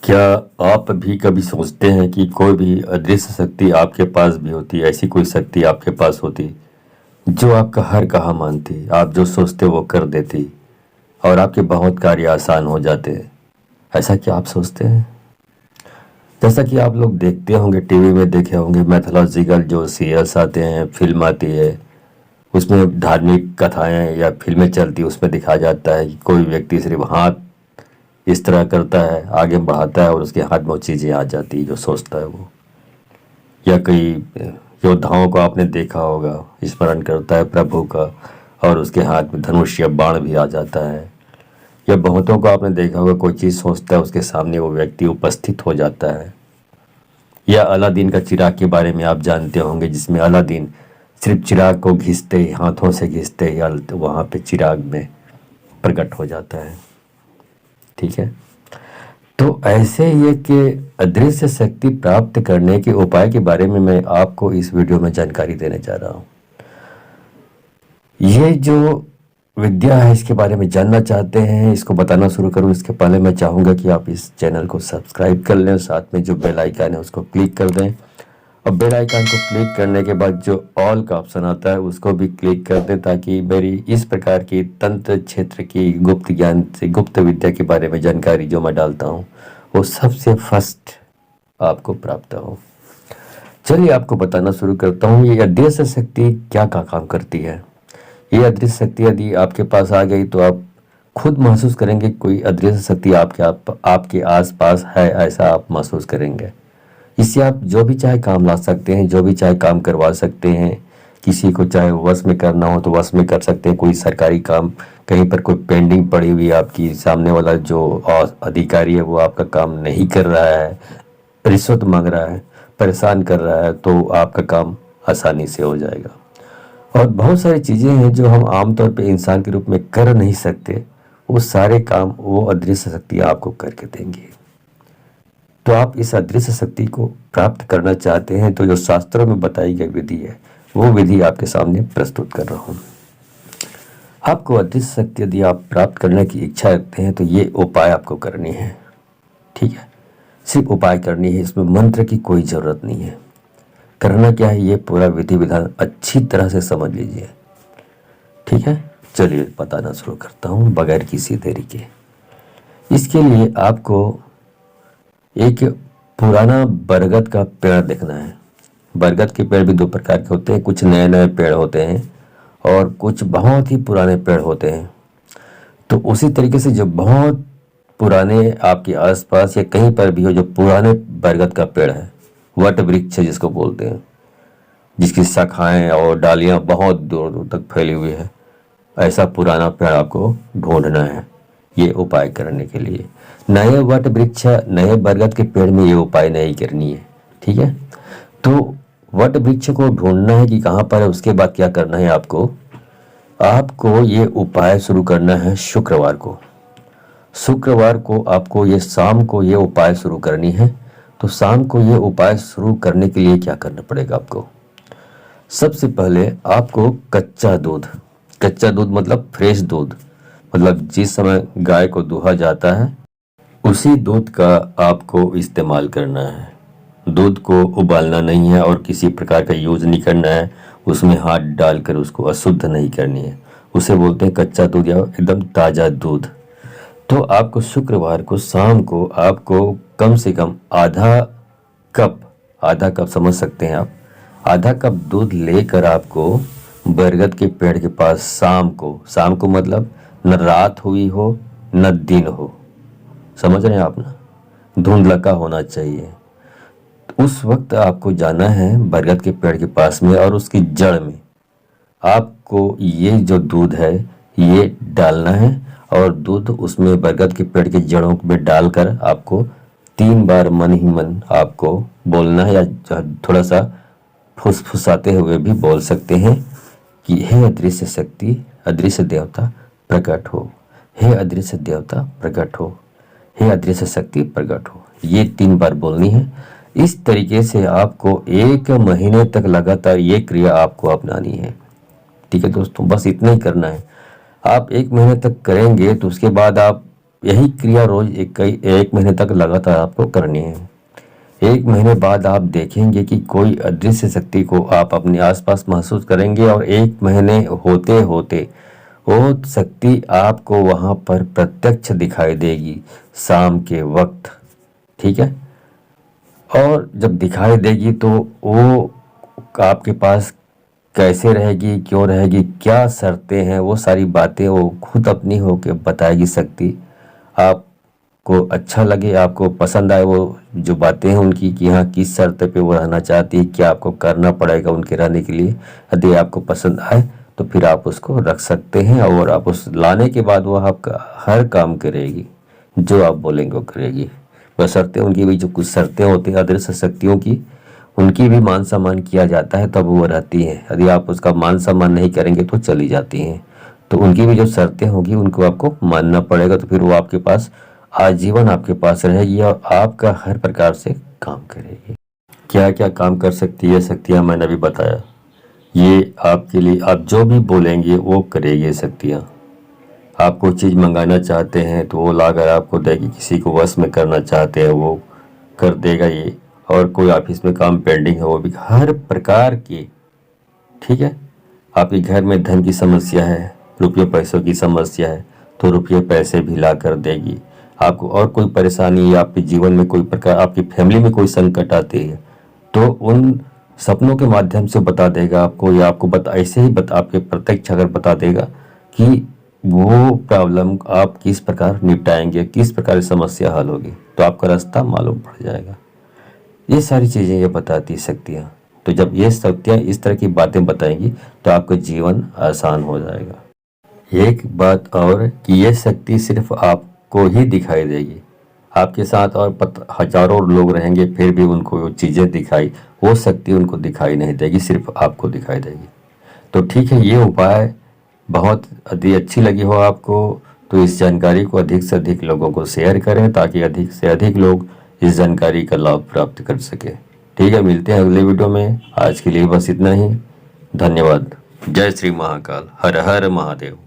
क्या आप भी कभी सोचते हैं कि कोई भी अदृश्य शक्ति आपके पास भी होती, ऐसी कोई शक्ति आपके पास होती जो आपका हर कहा मानती, आप जो सोचते वो कर देती और आपके बहुत कार्य आसान हो जाते? ऐसा क्या आप सोचते हैं? जैसा कि आप लोग देखते होंगे, टीवी में देखे होंगे, मैथोलॉजिकल जो सीरियल्स आते हैं, फिल्म आती है, उसमें धार्मिक कथाएं या फिल्में चलती, उसमें दिखाया जाता है कि कोई व्यक्ति सिर्फ हाथ इस तरह करता है, आगे बढ़ाता है और उसके हाथ में वो चीज़ें आ जाती है जो सोचता है वो। या कई योद्धाओं को आपने देखा होगा, स्मरण करता है प्रभु का और उसके हाथ में धनुष या बाण भी आ जाता है। या बहुतों को आपने देखा होगा, कोई चीज़ सोचता है उसके सामने वो व्यक्ति उपस्थित हो जाता है। या अलादीन का चिराग के बारे में आप जानते होंगे, जिसमें अलादीन सिर्फ चिराग को घिसते ही, हाथों से घिसते ही वहाँ पे चिराग में प्रकट हो जाता है। ठीक है, तो ऐसे ये कि अदृश्य शक्ति प्राप्त करने के उपाय के बारे में मैं आपको इस वीडियो में जानकारी देने जा रहा हूँ। ये जो विद्या है, इसके बारे में जानना चाहते हैं, इसको बताना शुरू करूँ इसके पहले मैं चाहूँगा कि आप इस चैनल को सब्सक्राइब कर लें, साथ में जो बेल आइकन है उसको क्लिक कर दें और बेल आइकन को क्लिक करने के बाद जो ऑल का ऑप्शन आता है उसको भी क्लिक कर दें, ताकि मेरी इस प्रकार की तंत्र क्षेत्र की गुप्त ज्ञान से, गुप्त विद्या के बारे में जानकारी जो मैं डालता हूँ वो सबसे फर्स्ट आपको प्राप्त हो। चलिए आपको बताना शुरू करता हूँ, ये अदृश्य शक्ति क्या काम करती है। ये अदृश्य शक्ति यदि आपके पास आ गई तो आप खुद महसूस करेंगे कोई अदृश्य शक्ति आपके आसपास है, ऐसा आप महसूस करेंगे। इससे आप जो भी चाहे काम ला सकते हैं, जो भी चाहे काम करवा सकते हैं। किसी को चाहे वश में करना हो तो वश में कर सकते हैं। कोई सरकारी काम, कहीं पर कोई पेंडिंग पड़ी हुई है आपकी, सामने वाला जो अधिकारी है वो आपका काम नहीं कर रहा है, रिश्वत मांग रहा है, परेशान कर रहा है, तो आपका काम आसानी से हो जाएगा। और बहुत सारी चीज़ें हैं जो हम आमतौर पे इंसान के रूप में कर नहीं सकते, वो सारे काम वो अदृश्य शक्ति आपको करके देंगी। तो आप इस अदृश्य शक्ति को प्राप्त करना चाहते हैं तो जो शास्त्रों में बताई गई विधि है वो विधि आपके सामने प्रस्तुत कर रहा हूँ। आपको अदृश्य शक्ति यदि आप प्राप्त करने की इच्छा रखते हैं तो ये उपाय आपको करनी है। ठीक है, सिर्फ उपाय करनी है, इसमें मंत्र की कोई ज़रूरत नहीं है। करना क्या है, ये पूरा विधि विधान अच्छी तरह से समझ लीजिए। ठीक है, चलिए बताना शुरू करता हूँ बगैर किसी देरी के। इसके लिए आपको एक पुराना बरगद का पेड़ देखना है। बरगद के पेड़ भी दो प्रकार के होते हैं, कुछ नए नए पेड़ होते हैं और कुछ बहुत ही पुराने पेड़ होते हैं। तो उसी तरीके से जो बहुत पुराने आपके आसपास या कहीं पर भी हो, जो पुराने बरगद का पेड़ है, वट वृक्ष जिसको बोलते हैं, जिसकी शाखाएं और डालियां बहुत दूर दूर तक फैली हुई है, ऐसा पुराना पेड़ आपको ढूंढना है ये उपाय करने के लिए। नए वट वृक्ष, नए बरगद के पेड़ में ये उपाय नहीं करनी है। ठीक है, तो वट वृक्ष को ढूंढना है कि कहाँ पर है। उसके बाद क्या करना है, आपको ये उपाय शुरू करना है शुक्रवार को। शुक्रवार को आपको ये शाम को ये उपाय शुरू करनी है। तो शाम को ये उपाय शुरू करने के लिए क्या करना पड़ेगा आपको, सबसे पहले आपको कच्चा दूध मतलब फ्रेश दूध, मतलब जिस समय गाय को दूहा जाता है उसी दूध का आपको इस्तेमाल करना है। दूध को उबालना नहीं है और किसी प्रकार का यूज नहीं करना है, उसमें हाथ डालकर उसको अशुद्ध नहीं करनी है। उसे बोलते हैं कच्चा दूध या एकदम ताज़ा दूध। तो आपको शुक्रवार को शाम को आपको कम से कम आधा कप समझ सकते हैं आप, आधा कप दूध लेकर आपको बरगद के पेड़ के पास शाम को मतलब न रात हुई हो न दिन हो, समझ रहे हैं आप ना, धुंधलका होना चाहिए। उस वक्त आपको जाना है बरगद के पेड़ के पास में और उसकी जड़ में आपको ये जो दूध है ये डालना है और दूध उसमें बरगद के पेड़ की जड़ों में डालकर आपको 3 बार मन ही मन आपको बोलना है, या थोड़ा सा फुसफुसाते हुए भी बोल सकते हैं कि हे अदृश्य शक्ति, अदृश्य देवता प्रकट हो, हे अदृश्य देवता प्रकट हो, हे अदृश्य शक्ति प्रकट हो। ये 3 बार बोलनी है। इस तरीके से आपको 1 महीने तक लगातार ये क्रिया आपको अपनानी है। ठीक है दोस्तों, बस इतना ही करना है। आप 1 महीने तक करेंगे तो उसके बाद आप यही क्रिया रोज एक महीने तक लगातार आपको करनी है। 1 महीने बाद आप देखेंगे कि कोई अदृश्य शक्ति को आप अपने आसपास महसूस करेंगे और 1 महीने होते होते वो शक्ति आपको वहाँ पर प्रत्यक्ष दिखाई देगी शाम के वक्त। ठीक है, और जब दिखाई देगी तो वो आपके पास कैसे रहेगी, क्यों रहेगी, क्या शर्तें हैं, वो सारी बातें वो खुद अपनी होके बताएगी शक्ति। आपको अच्छा लगे, आपको पसंद आए वो जो बातें हैं उनकी, कि हाँ किस शर्त पे वो रहना चाहती है, क्या आपको करना पड़ेगा उनके रहने के लिए। यदि आपको पसंद आए तो फिर आप उसको रख सकते हैं, और आप उस लाने के बाद वो आपका हर काम करेगी, जो आप बोलेंगे वो करेगी। बशर्ते उनकी भी जो कुछ शर्तें होती हैं अदृश्य शक्तियों की, उनकी भी मान सम्मान किया जाता है तब वो रहती हैं। यदि आप उसका मान सम्मान नहीं करेंगे तो चली जाती हैं। तो उनकी भी जो शर्तें होंगी उनको आपको मानना पड़ेगा, तो फिर वो आपके पास आजीवन आपके पास रहेगी और आपका हर प्रकार से काम करेगी। क्या क्या काम कर सकती है शक्तियाँ मैंने अभी बताया, ये आपके लिए आप जो भी बोलेंगे वो करेगी शक्तियाँ। आप कोई चीज़ मंगाना चाहते हैं तो वो लाकर आपको देगी, किसी को वश में करना चाहते हैं वो कर देगा ये, और कोई ऑफिस में काम पेंडिंग है वो भी, हर प्रकार की। ठीक है, आपके घर में धन की समस्या है, रुपये पैसों की समस्या है तो रुपये पैसे भी ला कर देगी आपको। और कोई परेशानी या आपके जीवन में कोई प्रकार, आपकी फैमिली में कोई संकट आती है तो उन सपनों के माध्यम से बता देगा आपको, या आपको ऐसे ही आपके प्रत्यक्ष अगर बता देगा कि वो प्रॉब्लम आप किस प्रकार निपटाएंगे, किस प्रकार समस्या हल होगी, तो आपका रास्ता मालूम पड़ जाएगा। ये सारी चीज़ें ये बताती शक्तियाँ। तो जब ये शक्तियाँ इस तरह की बातें बताएंगी तो आपका जीवन आसान हो जाएगा। एक बात और कि ये शक्ति सिर्फ आपको ही दिखाई देगी, आपके साथ और हजारों लोग रहेंगे फिर भी उनको वो चीज़ें दिखाई, वो शक्ति उनको दिखाई नहीं देगी, सिर्फ आपको दिखाई देगी। तो ठीक है, ये उपाय बहुत यदि अच्छी लगी हो आपको तो इस जानकारी को अधिक से अधिक लोगों को शेयर करें, ताकि अधिक से अधिक लोग इस जानकारी का लाभ प्राप्त कर सके। ठीक है, मिलते हैं अगले वीडियो में। आज के लिए बस इतना ही। धन्यवाद। जय श्री महाकाल। हर हर महादेव।